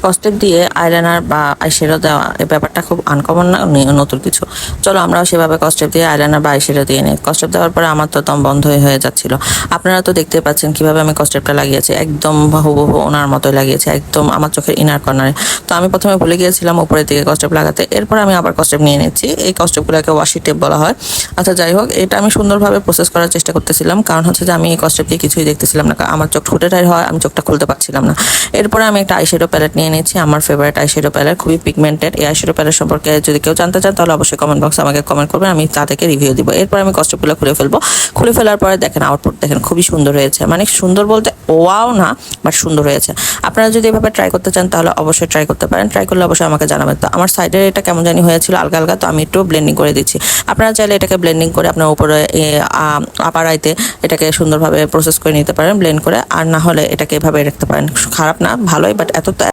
কস্টেপ দিয়ে আইলাইনার বা আইশ্যাডো দেওয়া এই ব্যাপারটা খুব আনকমন না, নতুন কিছু। চলো আমরাও সেভাবে কস্টেপ দিয়ে আইলাইনার বা আইশ্যাডো দিয়ে নিই। কস্টেপ দেওয়ার পরে আমার তো দম বন্ধ হয়ে যাচ্ছিল। আপনারা তো দেখতে পাচ্ছেন কিভাবে আমি কস্টেপটা লাগিয়েছি, একদম হুবহু ওনার মতোই লাগিয়েছি, একদম আমার চোখের ইনার কর্নারে। তো আমি প্রথমে ভুলে গিয়েছিলাম উপরের দিকে কস্টেপ লাগাতে, এরপর আমি আবার কস্টেপ নিয়ে নিচ্ছি। এই কস্টেপগুলোকে ওয়াশি টেপ বলা হয়। আচ্ছা যাই হোক, এটা আমি সুন্দরভাবে প্রসেস করার চেষ্টা করতেছিলাম, কারণ হচ্ছে যে আমি এই কস্টেপ দিয়ে কিছুই দেখতেছিলাম না, আমার চোখ ঠোঁটেটাই হয়, আমি চোখটা খুলতে পারছিলাম না। এরপরে আমি একটা আইশ্যাডো প্যালেট নিয়ে নিচ্ছি, আমার ফেভারিট আইশ্যাডো প্যালেট, খুবই পিগমেন্টেড। এই আইশ্যাডো প্যালেট সম্পর্কে যদি কেউ জানতে চান তাহলে অবশ্যই কমেন্ট বক্সে আমাকে কমেন্ট করবেন, আমি তাদেরকে রিভিউ দিব। এরপর আমি কস্টেপগুলো খুলে ফেলবো। খুলে ফেলার পরে দেখেন আউটপুট দেখেন, খুবই সুন্দর হয়েছে। মানে সুন্দর বলতে ওয়াও না, বাট সুন্দর হয়েছে। আপনারা যদি এভাবে ট্রাই করতে চান তাহলে অবশ্যই ট্রাই করতে পারেন। ট্রাই করলে অবশ্যই আমাকে জানাবেন। তো আমার সাইডের এটা কেমন জানি হয়েছিল আলগা আলগা, তো আমি একটু ব্লেন্ডিং করে দিচ্ছি। আপনারা চাইলে এটাকে ব্লেন্ডিং করে আপনার উপরে আপার আইতে এটাকে সুন্দরভাবে প্রসেস করে নিতে পারেন ব্লেন্ড করে, আর না হলে এটাকে এভাবে রাখতে পারেন। খারাপ না, ভালোই, বাট এত